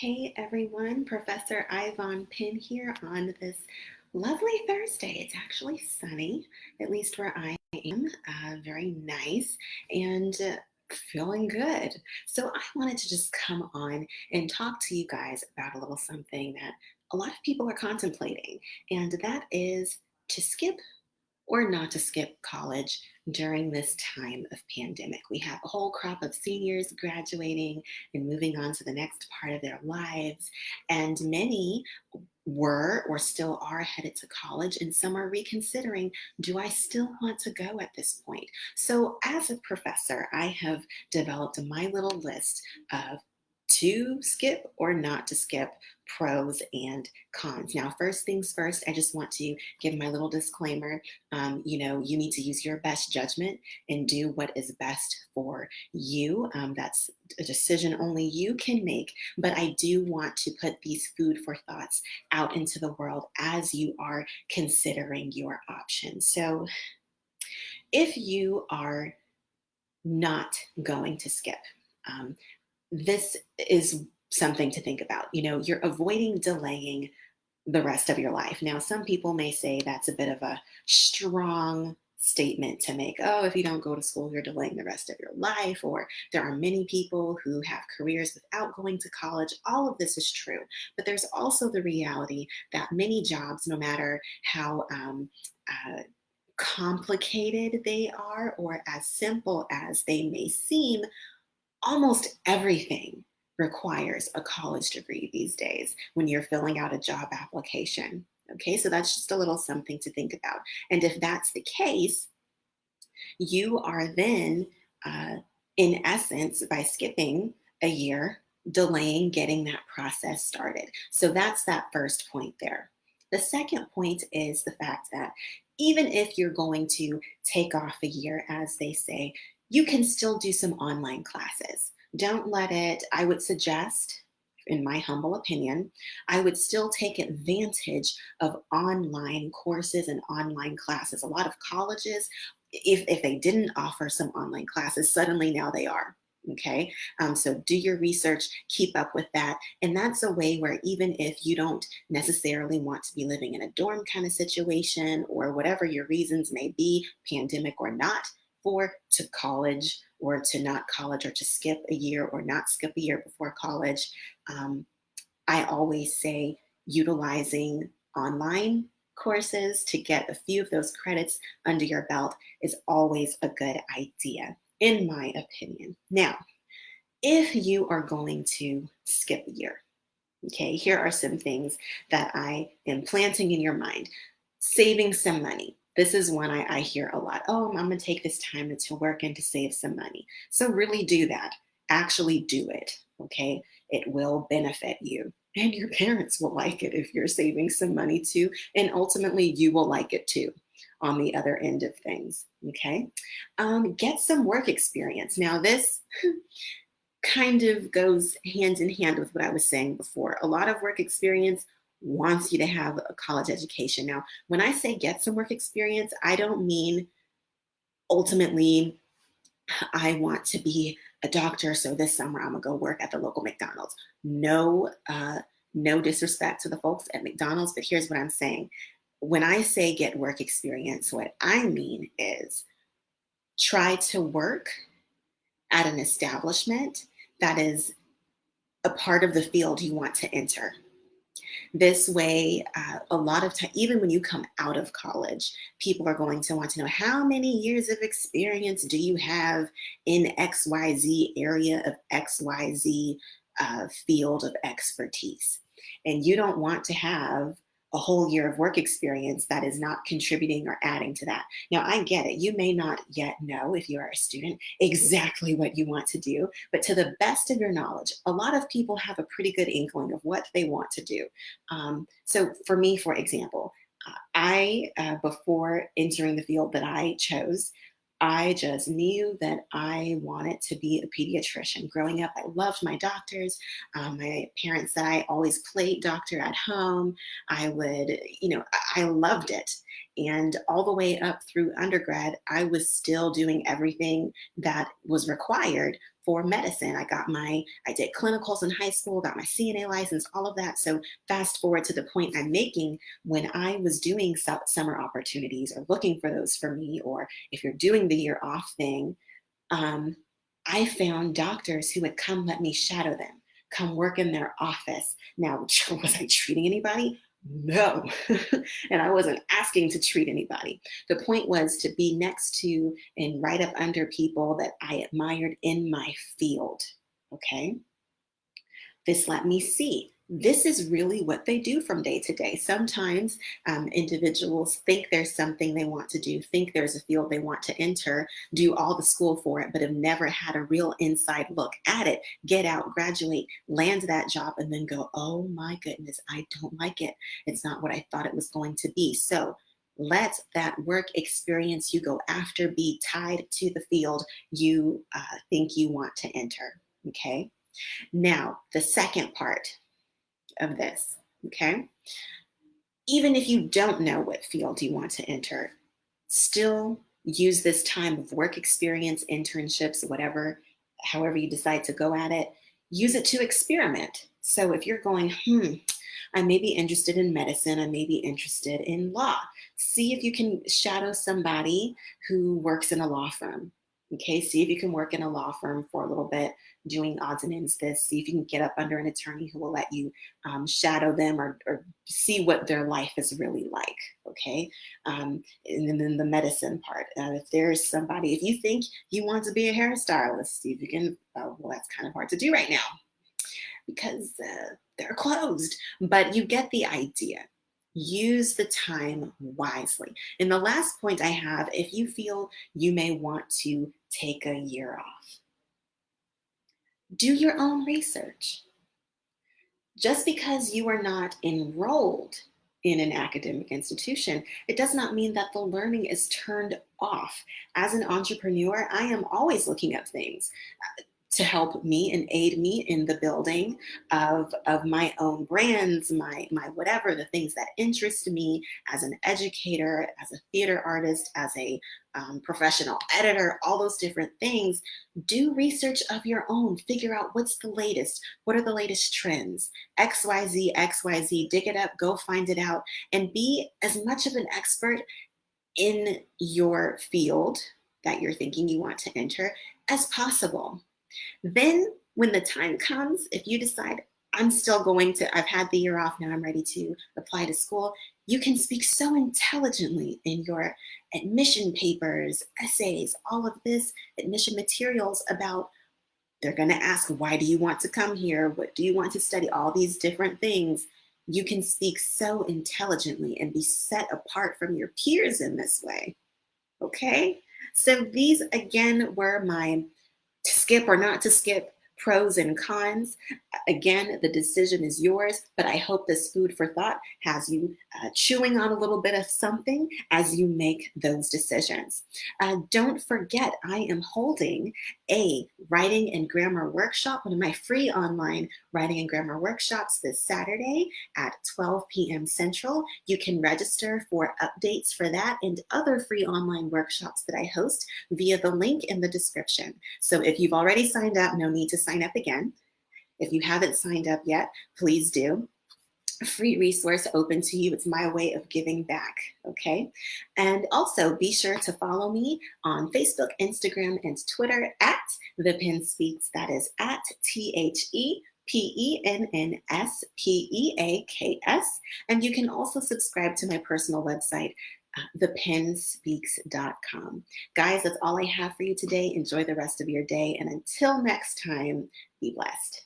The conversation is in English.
Hey everyone, Professor Ayvaunn Penn here on this lovely Thursday. It's actually sunny, at least where I am. Very nice and feeling good. So I wanted to just come on and talk to you guys about a little something that a lot of people are contemplating, and that is to skip or not to skip college during this time of pandemic. We have a whole crop of seniors graduating and moving on to the next part of their lives, and many were or still are headed to college, and some are reconsidering, do I still want to go at this point? So as a professor, I have developed my little list of to skip or not to skip, pros and cons. Now, first things first, I just want to give my little disclaimer. You need to use your best judgment and do what is best for you. That's a decision only you can make. But I do want to put these food for thoughts out into the world as you are considering your options. So, if you are not going to skip, um, this is something to think about. You're avoiding delaying the rest of your life. Now, some people may say that's a bit of a strong statement to make. Oh, if you don't go to school, you're delaying the rest of your life. Or there are many people who have careers without going to college. All of this is true. But there's also the reality that many jobs, no matter how complicated they are or as simple as they may seem, almost everything requires a college degree these days when you're filling out a job application. Okay, so that's just a little something to think about. And if that's the case, you are then, in essence, by skipping a year, delaying getting that process started. So that's that first point there. The second point is the fact that even if you're going to take off a year, as they say, you can still do some online classes. Don't let it, I would suggest, in my humble opinion, I would still take advantage of online courses and online classes. A lot of colleges, if they didn't offer some online classes, suddenly now they are. Okay, so do your research, keep up with that. And that's a way where even if you don't necessarily want to be living in a dorm kind of situation, or whatever your reasons may be, pandemic or not, for to college or to not college, or to skip a year or not skip a year before college, um, I always say utilizing online courses to get a few of those credits under your belt is always a good idea, in my opinion. Now, if you are going to skip a year, okay, here are some things that I am planting in your mind. Saving some money. This is one I hear a lot. Oh, I'm going to take this time to work and to save some money. So really do that. Actually do it. Okay. It will benefit you. And your parents will like it if you're saving some money too. And ultimately, you will like it too on the other end of things. Okay. Get some work experience. Now, this kind of goes hand in hand with what I was saying before. A lot of work experience wants you to have a college education. Now, when I say get some work experience, I don't mean ultimately I want to be a doctor, so this summer I'm gonna go work at the local McDonald's. No, no disrespect to the folks at McDonald's, but here's what I'm saying. When I say get work experience, what I mean is try to work at an establishment that is a part of the field you want to enter. This way, a lot of time, even when you come out of college, people are going to want to know, how many years of experience do you have in XYZ area of XYZ field of expertise? And you don't want to have a whole year of work experience that is not contributing or adding to that. Now, I get it. You may not yet know, if you are a student, exactly what you want to do, but to the best of your knowledge, a lot of people have a pretty good inkling of what they want to do. So for me, for example, before entering the field that I chose, I just knew that I wanted to be a pediatrician. Growing up, I loved my doctors. My parents said I always played doctor at home. I loved it. And all the way up through undergrad, I was still doing everything that was required for medicine. I did clinicals in high school, got my CNA license, all of that. So fast forward to the point I'm making, when I was doing summer opportunities or looking for those for me, or if you're doing the year off thing, um, I found doctors who would come let me shadow them, come work in their office. Now, was I treating anybody? No. And I wasn't asking to treat anybody. The point was to be next to and right up under people that I admired in my field. Okay. This let me see. This is really what they do from day to day. Sometimes individuals think there's something they want to do, think there's a field they want to enter, do all the school for it, but have never had a real inside look at it, get out, graduate, land that job, and then go, oh my goodness, I don't like it. It's not what I thought it was going to be. So let that work experience you go after be tied to the field you think you want to enter. Okay. Now, the second part of this, okay? Even if you don't know what field you want to enter, still use this time of work experience, internships, whatever, however you decide to go at it, use it to experiment. So if you're going, I may be interested in medicine, I may be interested in law, see if you can shadow somebody who works in a law firm. Okay, see if you can work in a law firm for a little bit, doing odds and ends this. See if you can get up under an attorney who will let you shadow them or see what their life is really like. Okay, and then the medicine part. If there's somebody, if you think you want to be a hairstylist, see if you can. Well, that's kind of hard to do right now because they're closed, but you get the idea. Use the time wisely. And the last point I have, if you feel you may want to take a year off, do your own research. Just because you are not enrolled in an academic institution, it does not mean that the learning is turned off. As an entrepreneur, I am always looking up things to help me and aid me in the building of my own brands, my whatever, the things that interest me as an educator, as a theater artist, as a professional editor, all those different things. Do research of your own. Figure out what's the latest. What are the latest trends? XYZ, XYZ. Dig it up, go find it out, and be as much of an expert in your field that you're thinking you want to enter as possible. Then, when the time comes, if you decide, I've had the year off, now I'm ready to apply to school, you can speak so intelligently in your admission papers, essays, all of this admission materials about, they're going to ask, why do you want to come here? What do you want to study? All these different things. You can speak so intelligently and be set apart from your peers in this way. Okay? So these, again, were my to skip or not to skip, pros and cons. Again, the decision is yours, but I hope this food for thought has you chewing on a little bit of something as you make those decisions. Don't forget, I am holding a writing and grammar workshop, one of my free online writing and grammar workshops this Saturday at 12 p.m. Central. You can register for updates for that and other free online workshops that I host via the link in the description. So if you've already signed up, no need to sign up again. If you haven't signed up yet, please do. A free resource open to you. It's my way of giving back, okay? And also be sure to follow me on Facebook, Instagram, and Twitter at The Penn Speaks. That is at ThePennspeaks. And you can also subscribe to my personal website, thepenspeaks.com. Guys, that's all I have for you today. Enjoy the rest of your day. And until next time, be blessed.